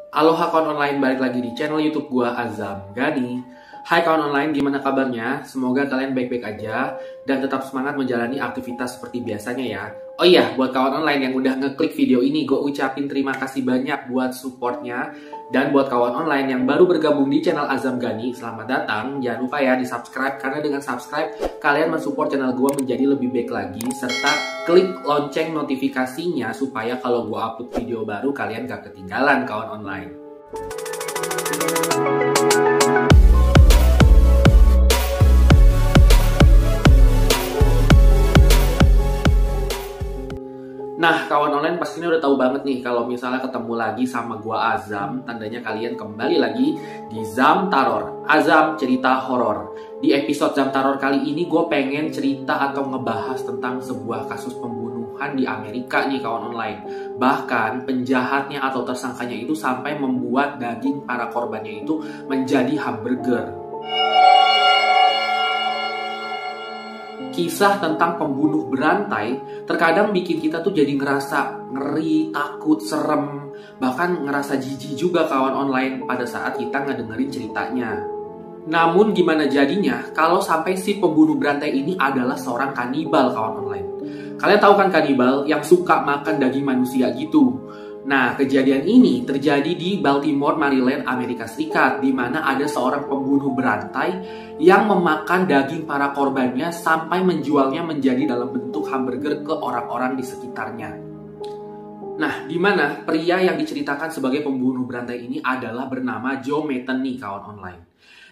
Aloha kawan online, balik lagi di channel YouTube gua Azam Gani. Hai kawan online, gimana kabarnya? Semoga kalian baik-baik aja dan tetap semangat menjalani aktivitas seperti biasanya ya. Oh iya, buat kawan online yang udah ngeklik video ini, gue ucapin terima kasih banyak buat supportnya. Dan buat kawan online yang baru bergabung di channel Azam Gani, selamat datang. Jangan lupa ya di subscribe, karena dengan subscribe kalian mensupport channel gue menjadi lebih baik lagi. Serta klik lonceng notifikasinya supaya kalau gue upload video baru kalian gak ketinggalan kawan online. Nah, kawan online pastinya udah tahu banget nih kalau misalnya ketemu lagi sama gua Azam, tandanya kalian kembali lagi di Zam Taror, Azam cerita horor. Di episode Zam Taror kali ini gue pengen cerita atau ngebahas tentang sebuah kasus pembunuhan di Amerika nih kawan online. Bahkan penjahatnya atau tersangkanya itu sampai membuat daging para korbannya itu menjadi hamburger. Kisah tentang pembunuh berantai terkadang bikin kita tuh jadi ngerasa ngeri, takut, serem, bahkan ngerasa jijik juga kawan online pada saat kita ngedengerin ceritanya. Namun gimana jadinya kalau sampai si pembunuh berantai ini adalah seorang kanibal kawan online? Kalian tahu kan kanibal yang suka makan daging manusia gitu? Nah, kejadian ini terjadi di Baltimore, Maryland, Amerika Serikat, di mana ada seorang pembunuh berantai yang memakan daging para korbannya sampai menjualnya menjadi dalam bentuk hamburger ke orang-orang di sekitarnya. Nah, di mana pria yang diceritakan sebagai pembunuh berantai ini adalah bernama Joe Metheny, kawan online.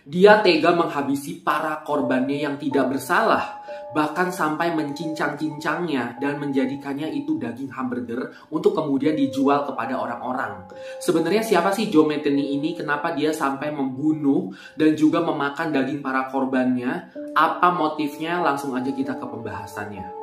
Dia tega menghabisi para korbannya yang tidak bersalah, bahkan sampai mencincang-cincangnya dan menjadikannya itu daging hamburger untuk kemudian dijual kepada orang-orang. Sebenarnya siapa sih Joe Metheny ini? Kenapa dia sampai membunuh dan juga memakan daging para korbannya? Apa motifnya? Langsung aja kita ke pembahasannya.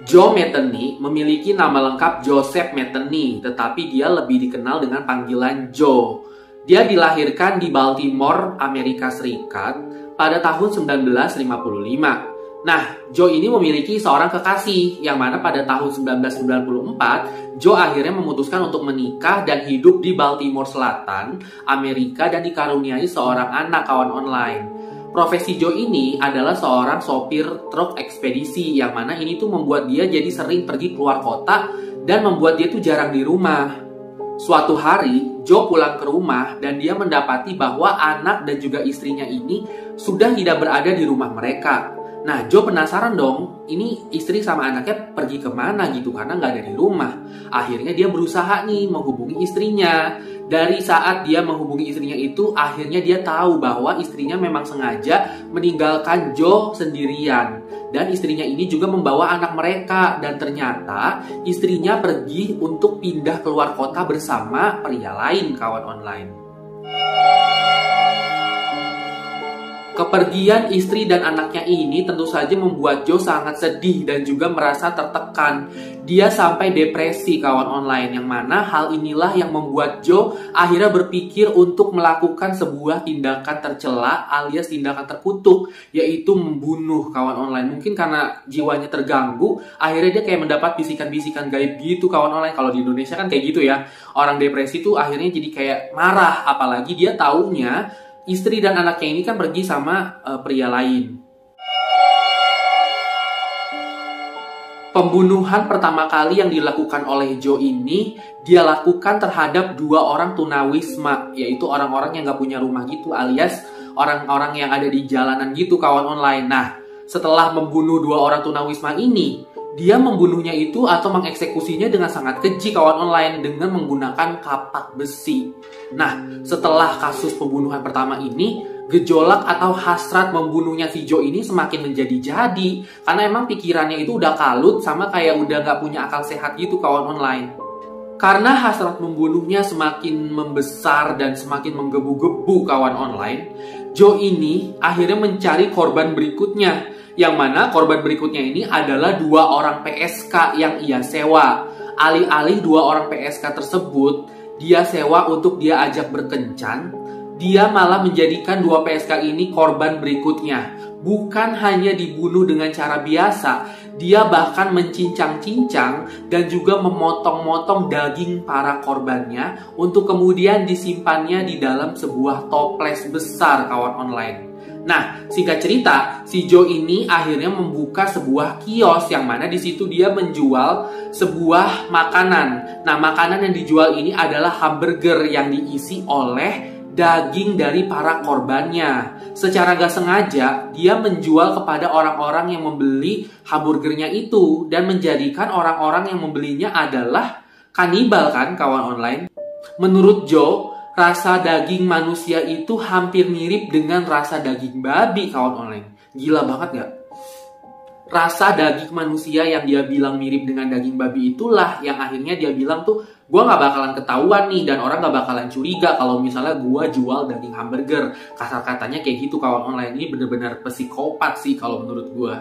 Joe Metheny memiliki nama lengkap Joseph Metheny, tetapi dia lebih dikenal dengan panggilan Joe. Dia dilahirkan di Baltimore, Amerika Serikat pada tahun 1955. Nah, Joe ini memiliki seorang kekasih, yang mana pada tahun 1994, Joe akhirnya memutuskan untuk menikah dan hidup di Baltimore Selatan, Amerika, dan dikaruniai seorang anak kawan online. Profesi Joe ini adalah seorang sopir truk ekspedisi, yang mana ini tuh membuat dia jadi sering pergi keluar kota dan membuat dia tuh jarang di rumah. Suatu hari, Joe pulang ke rumah dan dia mendapati bahwa anak dan juga istrinya ini sudah tidak berada di rumah mereka. Nah, Joe penasaran dong, ini istri sama anaknya pergi kemana gitu karena nggak ada di rumah. Akhirnya dia berusaha nih menghubungi istrinya. Dari saat dia menghubungi istrinya itu, akhirnya dia tahu bahwa istrinya memang sengaja meninggalkan Joe sendirian. Dan istrinya ini juga membawa anak mereka. Dan ternyata istrinya pergi untuk pindah keluar kota bersama pria lain kawan online. Kepergian istri dan anaknya ini tentu saja membuat Joe sangat sedih dan juga merasa tertekan. Dia sampai depresi kawan online, yang mana hal inilah yang membuat Joe akhirnya berpikir untuk melakukan sebuah tindakan tercela alias tindakan terkutuk, yaitu membunuh kawan online. Mungkin karena jiwanya terganggu, akhirnya dia kayak mendapat bisikan-bisikan gaib gitu kawan online. Kalau di Indonesia kan kayak gitu ya, orang depresi tuh akhirnya jadi kayak marah, apalagi dia taunya istri dan anaknya ini kan pergi sama pria lain. Pembunuhan pertama kali yang dilakukan oleh Joe ini, dia lakukan terhadap 2 orang tunawisma, yaitu orang-orang yang gak punya rumah gitu, alias orang-orang yang ada di jalanan gitu kawan online. Nah, setelah membunuh 2 orang tunawisma ini, dia membunuhnya itu atau mengeksekusinya dengan sangat keji kawan online dengan menggunakan kapak besi. Nah, setelah kasus pembunuhan pertama ini, gejolak atau hasrat membunuhnya si Joe ini semakin menjadi-jadi. Karena emang pikirannya itu udah kalut sama kayak udah gak punya akal sehat gitu kawan online. Karena hasrat membunuhnya semakin membesar dan semakin menggebu-gebu kawan online, Joe ini akhirnya mencari korban berikutnya. Yang mana korban berikutnya ini adalah 2 orang PSK yang ia sewa. Alih-alih 2 orang PSK tersebut dia sewa untuk dia ajak berkencan, dia malah menjadikan 2 PSK ini korban berikutnya. Bukan hanya dibunuh dengan cara biasa, dia bahkan mencincang-cincang dan juga memotong-motong daging para korbannya untuk kemudian disimpannya di dalam sebuah toples besar, kawan online. Nah, singkat cerita, si Joe ini akhirnya membuka sebuah kios yang mana di situ dia menjual sebuah makanan. Nah, makanan yang dijual ini adalah hamburger yang diisi oleh daging dari para korbannya. Secara gak sengaja, dia menjual kepada orang-orang yang membeli hamburgernya itu dan menjadikan orang-orang yang membelinya adalah kanibal kan, kawan online. Menurut Joe, rasa daging manusia itu hampir mirip dengan rasa daging babi, kawan online. Gila banget gak? Rasa daging manusia yang dia bilang mirip dengan daging babi itulah yang akhirnya dia bilang tuh, gue gak bakalan ketahuan nih dan orang gak bakalan curiga kalau misalnya gue jual daging hamburger. Kasar katanya kayak gitu, kawan online. Ini bener-bener psikopat sih kalau menurut gue.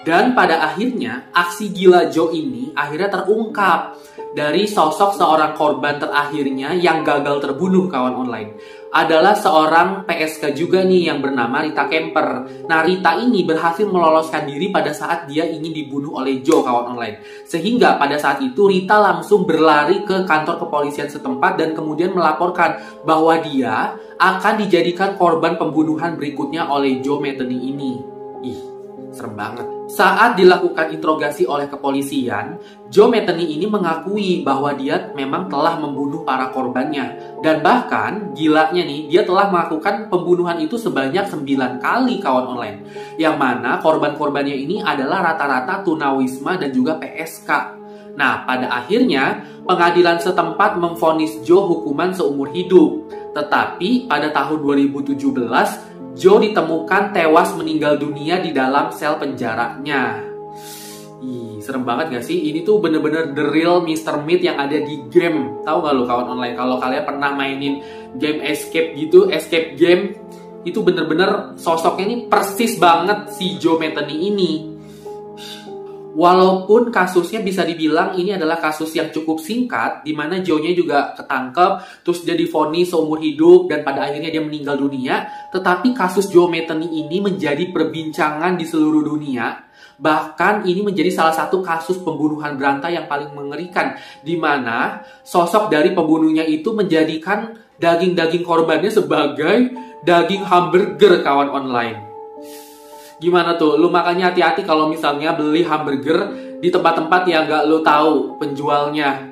Dan pada akhirnya, aksi gila Joe ini akhirnya terungkap dari sosok seorang korban terakhirnya yang gagal terbunuh, kawan online. Adalah seorang PSK juga nih yang bernama Rita Kemper. Nah, Rita ini berhasil meloloskan diri pada saat dia ingin dibunuh oleh Joe, kawan online. Sehingga pada saat itu Rita langsung berlari ke kantor kepolisian setempat dan kemudian melaporkan bahwa dia akan dijadikan korban pembunuhan berikutnya oleh Joe Metheny ini. Ih, serem banget. Saat dilakukan interogasi oleh kepolisian, Joe Metheny ini mengakui bahwa dia memang telah membunuh para korbannya. Dan bahkan, gilanya nih, dia telah melakukan pembunuhan itu sebanyak 9 kali, kawan online. Yang mana korban-korbannya ini adalah rata-rata tunawisma dan juga PSK. Nah, pada akhirnya, pengadilan setempat memvonis Joe hukuman seumur hidup. Tetapi, pada tahun 2017, Joe ditemukan tewas meninggal dunia di dalam sel penjaranya. Ih, serem banget gak sih? Ini tuh bener-bener the real Mr. Meat yang ada di game. Tahu gak lo, kawan online? Kalau kalian pernah mainin game escape gitu, escape game, itu bener-bener sosoknya ini persis banget si Joe Metheny ini. Walaupun kasusnya bisa dibilang ini adalah kasus yang cukup singkat, di mana Joe-nya juga ketangkep, terus dia divonis seumur hidup, dan pada akhirnya dia meninggal dunia. Tetapi kasus Joe Metheny ini menjadi perbincangan di seluruh dunia. Bahkan ini menjadi salah satu kasus pembunuhan berantai yang paling mengerikan, di mana sosok dari pembunuhnya itu menjadikan daging-daging korbannya sebagai daging hamburger, kawan online. Gimana tuh? Lu makanya hati-hati kalau misalnya beli hamburger di tempat-tempat yang gak lu tahu penjualnya.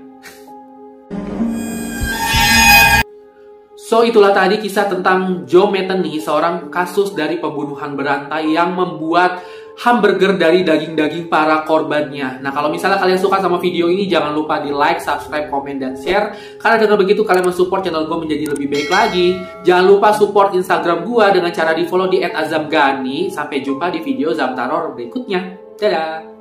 So, itulah tadi kisah tentang Joe Metheny, seorang kasus dari pembunuhan berantai yang membuat hamburger dari daging-daging para korbannya. Nah, kalau misalnya kalian suka sama video ini, jangan lupa di like, subscribe, komen, dan share. Karena dengan begitu kalian mensupport channel gue menjadi lebih baik lagi. Jangan lupa support Instagram gue dengan cara di follow di @azamgani. Sampai jumpa di video Zamtaror berikutnya. Dadah!